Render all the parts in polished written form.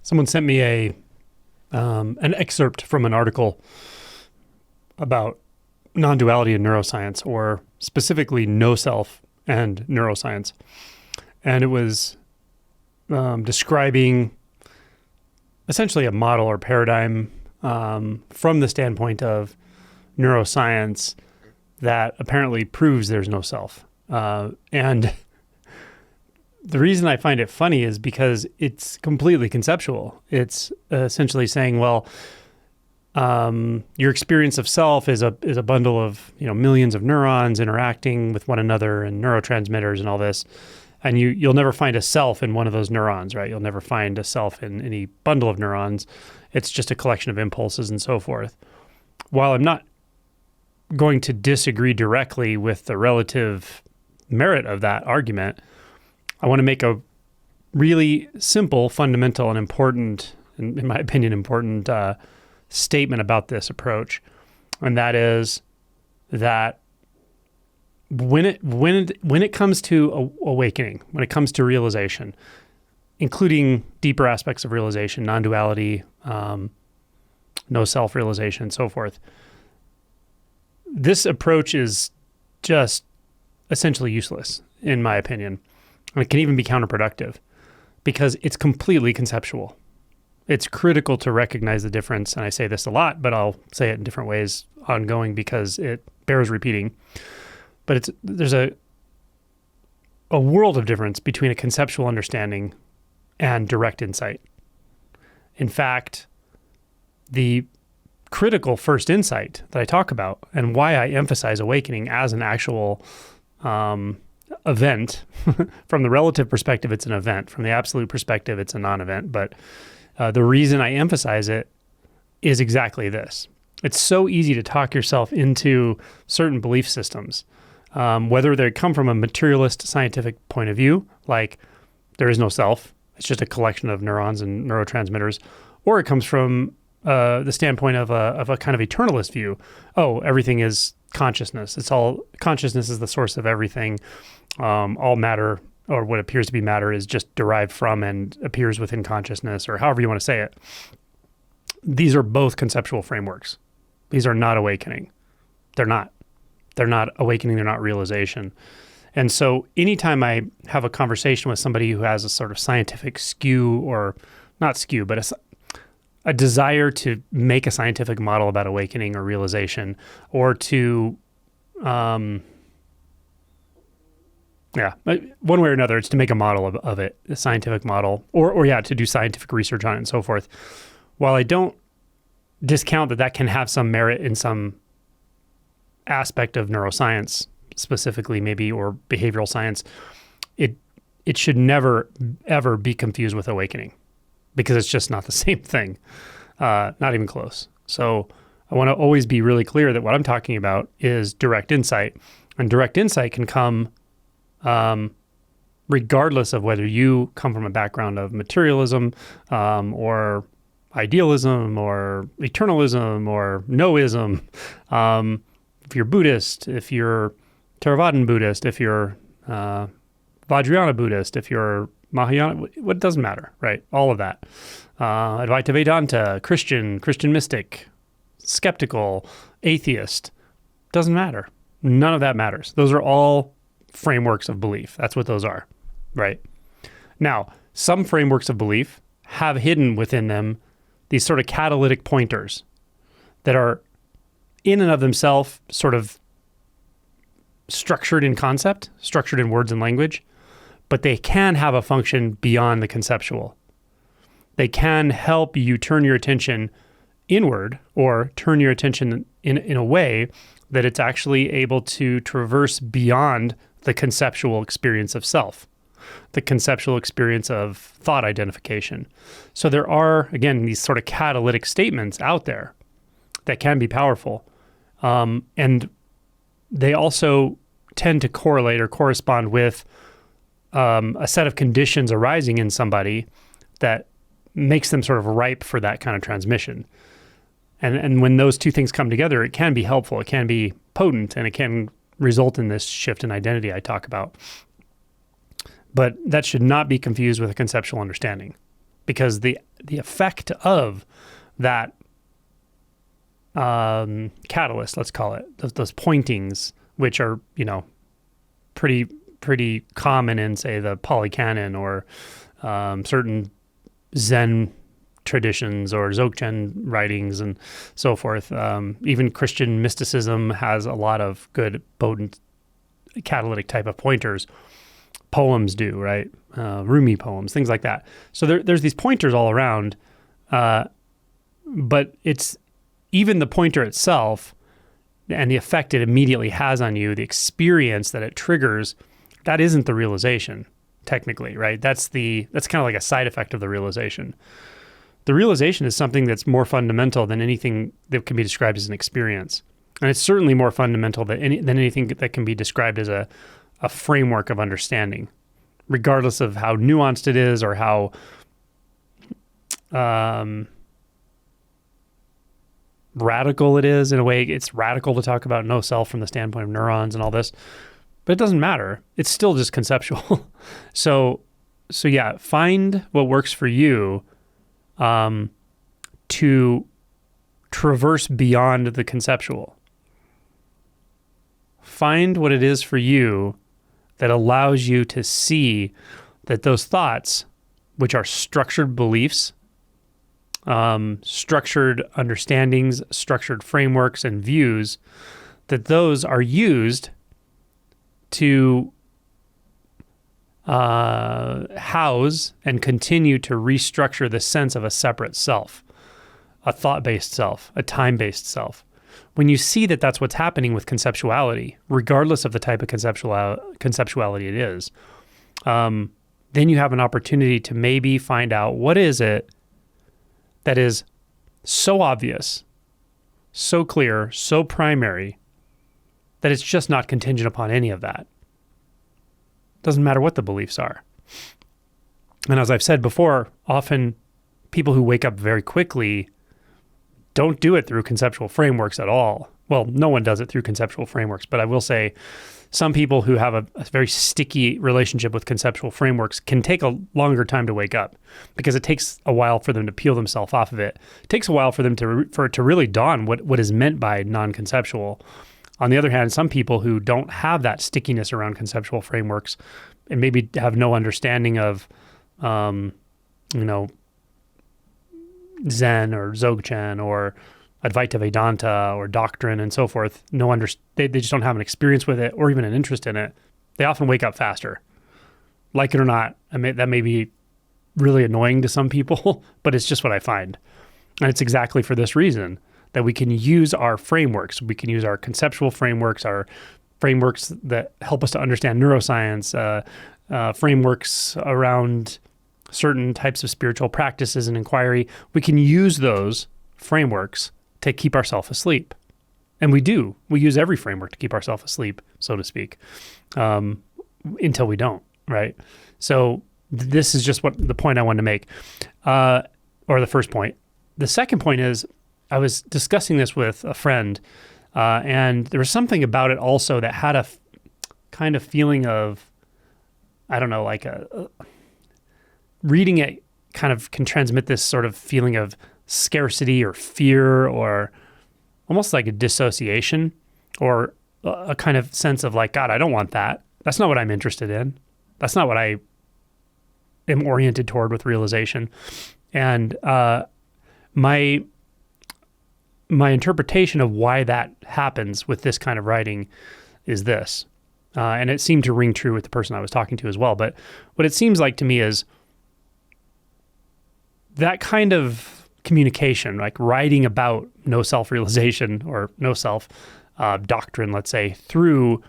Someone sent me an excerpt from an article about non-duality in neuroscience, or specifically no self and neuroscience. And it was describing essentially a model or paradigm from the standpoint of neuroscience that apparently proves there's no self. And the reason I find it funny is because it's completely conceptual. It's essentially saying, well, your experience of self is a bundle of millions of neurons interacting with one another and neurotransmitters and all this, and you'll never find a self in one of those neurons, right? You'll never find a self in any bundle of neurons. It's just a collection of impulses and so forth. While I'm not going to disagree directly with the relative merit of that argument, I want to make a really simple, fundamental, and important, in my opinion, important statement about this approach. And that is that when it comes to awakening, when it comes to realization, including deeper aspects of realization, non-duality, no self-realization, and so forth, this approach is just essentially useless, in my opinion. And it can even be counterproductive because it's completely conceptual. It's critical to recognize the difference, and I say this a lot, but I'll say it in different ways ongoing because it bears repeating. But there's a world of difference between a conceptual understanding and direct insight. In fact, the critical first insight that I talk about and why I emphasize awakening as an actual event, from the relative perspective, it's an event. From the absolute perspective, it's a non-event. But the reason I emphasize it is exactly this. It's so easy to talk yourself into certain belief systems, whether they come from a materialist scientific point of view, like there is no self, it's just a collection of neurons and neurotransmitters, or it comes from the standpoint of a kind of eternalist view. Oh, everything is consciousness. Consciousness is the source of everything. All matter, or what appears to be matter, is just derived from and appears within consciousness, or however you want to say it. These are both conceptual frameworks. These are not awakening. They're not awakening. They're not realization. And so anytime I have a conversation with somebody who has a sort of scientific skew, or not skew, but a desire to make a scientific model about awakening or realization, or to, one way or another, it's to make a model of it, a scientific model, or to do scientific research on it and so forth. While I don't discount that can have some merit in some aspect of neuroscience, specifically maybe, or behavioral science, it should never, ever be confused with awakening, because it's just not the same thing, not even close. So I want to always be really clear that what I'm talking about is direct insight, and direct insight can come regardless of whether you come from a background of materialism, or idealism, or eternalism, or noism. If you're Buddhist, if you're Theravadan Buddhist, if you're Vajrayana Buddhist, if you're Mahayana, what doesn't matter, right? All of that. Advaita Vedanta, Christian mystic, skeptical, atheist, doesn't matter. None of that matters. Those are all frameworks of belief. That's what those are, right? Now, some frameworks of belief have hidden within them these sort of catalytic pointers that are in and of themselves sort of structured in concept, structured in words and language, but they can have a function beyond the conceptual. They can help you turn your attention inward, or turn your attention in a way that it's actually able to traverse beyond the conceptual experience of self, the conceptual experience of thought identification. So there are, again, these sort of catalytic statements out there that can be powerful. And they also tend to correlate or correspond with a set of conditions arising in somebody that makes them sort of ripe for that kind of transmission. And when those two things come together, it can be helpful, it can be potent, and it can result in this shift in identity I talk about. But that should not be confused with a conceptual understanding, because the effect of that catalyst, let's call it, those pointings, which are, pretty common in, say, the Pali Canon or certain Zen traditions or Dzogchen writings and so forth. Even Christian mysticism has a lot of good, potent, catalytic type of pointers. Poems do, right? Rumi poems, things like that. So there's these pointers all around, but it's even the pointer itself and the effect it immediately has on you, the experience that it triggers, that isn't the realization, technically, right? That's kind of like a side effect of the realization. The realization is something that's more fundamental than anything that can be described as an experience. And it's certainly more fundamental than anything that can be described as a framework of understanding, regardless of how nuanced it is or how radical it is. In a way, it's radical to talk about no self from the standpoint of neurons and all this, but it doesn't matter. It's still just conceptual. So yeah, find what works for you to traverse beyond the conceptual. Find what it is for you that allows you to see that those thoughts, which are structured beliefs, structured understandings, structured frameworks and views, that those are used to house and continue to restructure the sense of a separate self, a thought-based self, a time-based self. When you see that that's what's happening with conceptuality, regardless of the type of conceptuality it is, then you have an opportunity to maybe find out what is it that is so obvious, so clear, so primary, that it's just not contingent upon any of that. Doesn't matter what the beliefs are. And as I've said before, often people who wake up very quickly don't do it through conceptual frameworks at all. Well, no one does it through conceptual frameworks, but I will say some people who have a very sticky relationship with conceptual frameworks can take a longer time to wake up because it takes a while for them to peel themselves off of it. It takes a while for them for it to really dawn what is meant by non-conceptual. On the other hand, some people who don't have that stickiness around conceptual frameworks and maybe have no understanding of, Zen or Dzogchen or Advaita Vedanta or doctrine and so forth, they just don't have an experience with it or even an interest in it. They often wake up faster. Like it or not, that may be really annoying to some people, but it's just what I find. And it's exactly for this reason that we can use our frameworks. We can use our conceptual frameworks, our frameworks that help us to understand neuroscience, frameworks around certain types of spiritual practices and inquiry. We can use those frameworks to keep ourselves asleep. And we do. We use every framework to keep ourselves asleep, so to speak, until we don't, right? So this is just what the point I wanted to make, or the first point. The second point is, I was discussing this with a friend, and there was something about it also that had a kind of feeling of, I don't know, like reading it kind of can transmit this sort of feeling of scarcity or fear or almost like a dissociation or a kind of sense of like, God, I don't want that. That's not what I'm interested in. That's not what I am oriented toward with realization. And my interpretation of why that happens with this kind of writing is this. And it seemed to ring true with the person I was talking to as well. But what it seems like to me is that kind of communication, like writing about no self-realization or no self doctrine, let's say, through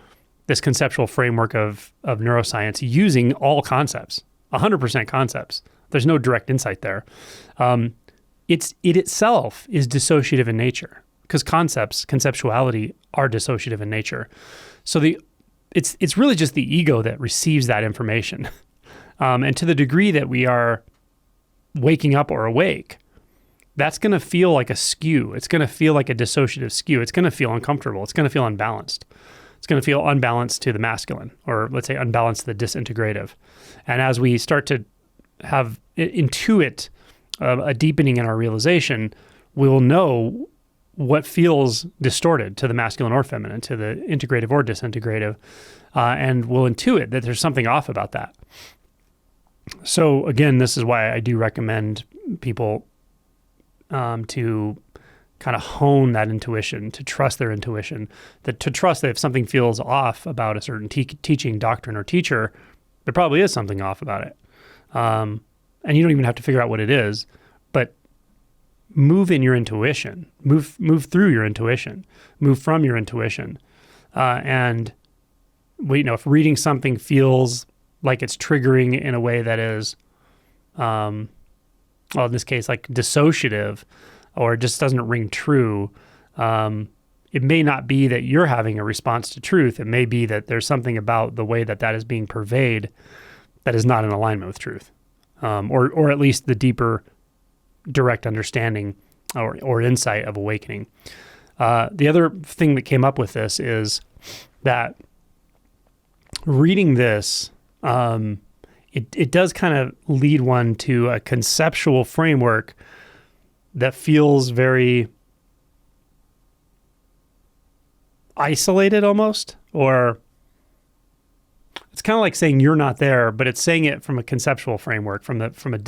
this conceptual framework of neuroscience using all concepts, 100% concepts. There's no direct insight there. It itself is dissociative in nature because conceptuality are dissociative in nature. So it's really just the ego that receives that information. And to the degree that we are waking up or awake, that's going to feel like a skew. It's going to feel like a dissociative skew. It's going to feel uncomfortable. It's going to feel unbalanced. It's going to feel unbalanced to the masculine, or let's say unbalanced to the disintegrative. And as we start to intuit a deepening in our realization, we will know what feels distorted to the masculine or feminine, to the integrative or disintegrative, and we'll intuit that there's something off about that. So again, this is why I do recommend people to kind of hone that intuition, to trust their intuition, to trust that if something feels off about a certain teaching, doctrine, or teacher, there probably is something off about it. And you don't even have to figure out what it is, but move in your intuition, move through your intuition, move from your intuition. And if reading something feels like it's triggering in a way that is, in this case, like dissociative, or just doesn't ring true, it may not be that you're having a response to truth. It may be that there's something about the way that is being purveyed that is not in alignment with truth, or at least the deeper, direct understanding or insight of awakening. The other thing that came up with this is that reading this, it does kind of lead one to a conceptual framework that feels very isolated almost, or it's kind of like saying you're not there, but it's saying it from a conceptual framework, from a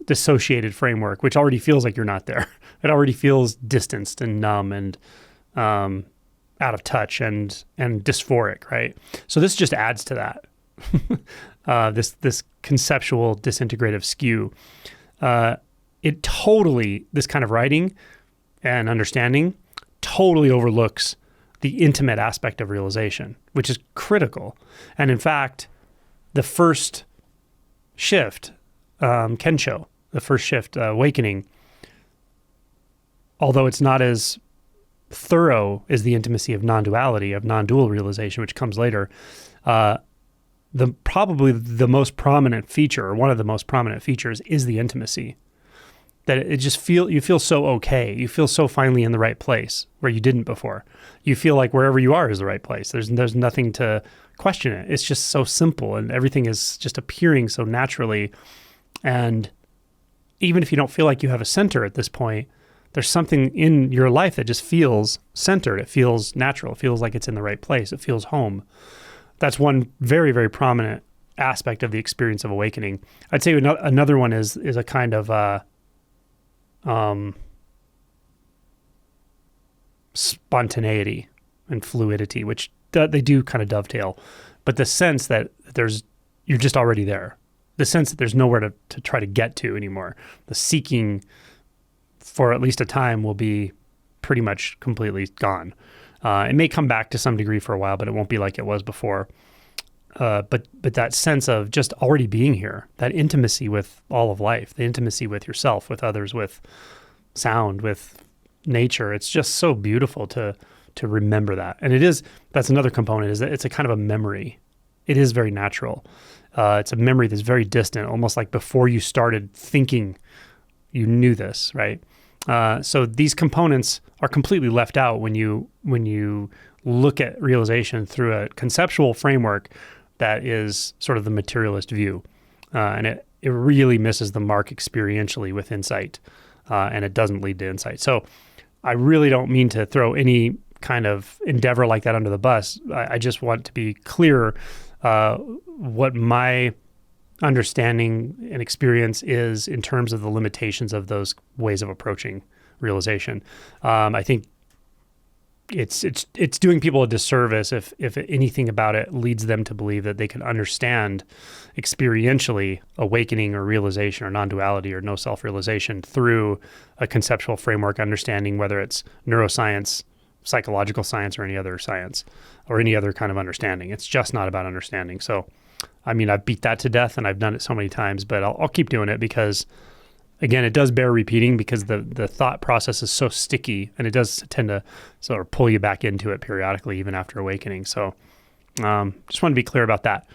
dissociated framework, which already feels like you're not there. It already feels distanced and numb and out of touch and dysphoric, right? So this just adds to that. This conceptual disintegrative skew. This kind of writing and understanding totally overlooks the intimate aspect of realization, which is critical. And in fact, the first shift, Kensho, the first shift, awakening, although it's not as thorough as the intimacy of non-duality, of non-dual realization, which comes later, probably the most prominent feature, or one of the most prominent features, is the intimacy. That it just you feel so okay. You feel so finally in the right place where you didn't before. You feel like wherever you are is the right place. There's nothing to question it. It's just so simple, and everything is just appearing so naturally. And even if you don't feel like you have a center at this point, there's something in your life that just feels centered. It feels natural. It feels like it's in the right place. It feels home. That's one very, very prominent aspect of the experience of awakening. I'd say another one is a kind of spontaneity and fluidity, which they do kind of dovetail, but the sense that you're just already there, the sense that there's nowhere to try to get to anymore. The seeking for at least a time will be pretty much completely gone. It may come back to some degree for a while, but it won't be like it was before. But that sense of just already being here, that intimacy with all of life, the intimacy with yourself, with others, with sound, with nature, it's just so beautiful to remember that. And that's another component, is that it's a kind of a memory. It is very natural. It's a memory that's very distant, almost like before you started thinking you knew this, right? So these components are completely left out when you look at realization through a conceptual framework that is sort of the materialist view. And it really misses the mark experientially with insight, and it doesn't lead to insight. So I really don't mean to throw any kind of endeavor like that under the bus. I just want to be clear what my understanding and experience is in terms of the limitations of those ways of approaching realization. I think it's doing people a disservice if anything about it leads them to believe that they can understand experientially awakening or realization or non-duality or no self-realization through a conceptual framework understanding, whether it's neuroscience, psychological science, or any other science, or any other kind of understanding. It's just not about understanding. So, I mean, I've beat that to death and I've done it so many times, but I'll keep doing it because, again, it does bear repeating because the thought process is so sticky, and it does tend to sort of pull you back into it periodically, even after awakening. So just want to be clear about that.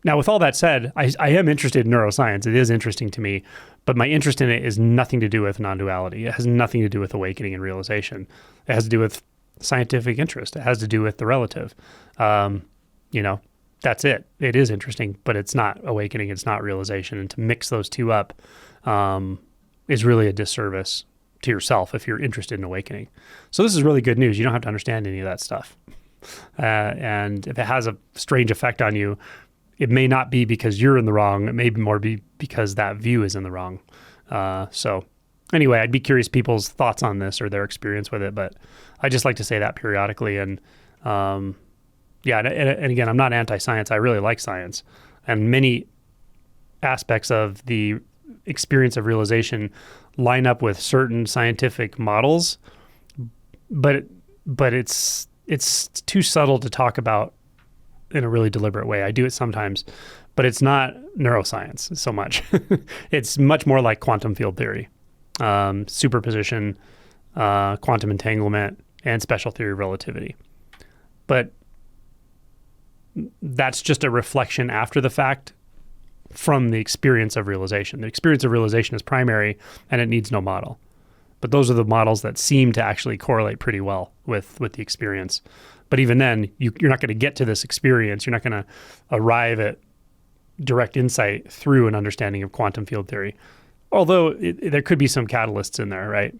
Now, with all that said, I am interested in neuroscience. It is interesting to me, but my interest in it is nothing to do with non-duality. It has nothing to do with awakening and realization. It has to do with scientific interest. It has to do with the relative. That's it. It is interesting, but it's not awakening. It's not realization. And to mix those two up, is really a disservice to yourself if you're interested in awakening. So this is really good news. You don't have to understand any of that stuff. And if it has a strange effect on you, it may not be because you're in the wrong. It may more be because that view is in the wrong. So anyway, I'd be curious people's thoughts on this or their experience with it, but I just like to say that periodically. And and again, I'm not anti-science. I really like science. And many aspects of the experience of realization line up with certain scientific models, but it's too subtle to talk about in a really deliberate way. I do it sometimes, but it's not neuroscience so much. It's much more like quantum field theory, superposition, quantum entanglement, and special theory of relativity. But that's just a reflection after the fact from the experience of realization. The experience of realization is primary and it needs no model. But those are the models that seem to actually correlate pretty well with the experience. But even then, you're not going to get to this experience. You're not going to arrive at direct insight through an understanding of quantum field theory. Although there could be some catalysts in there, right?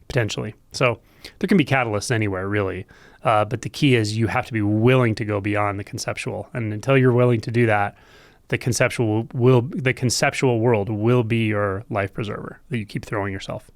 Potentially. So there can be catalysts anywhere, really. But the key is you have to be willing to go beyond the conceptual. And until you're willing to do that, the conceptual world will be your life preserver that you keep throwing yourself.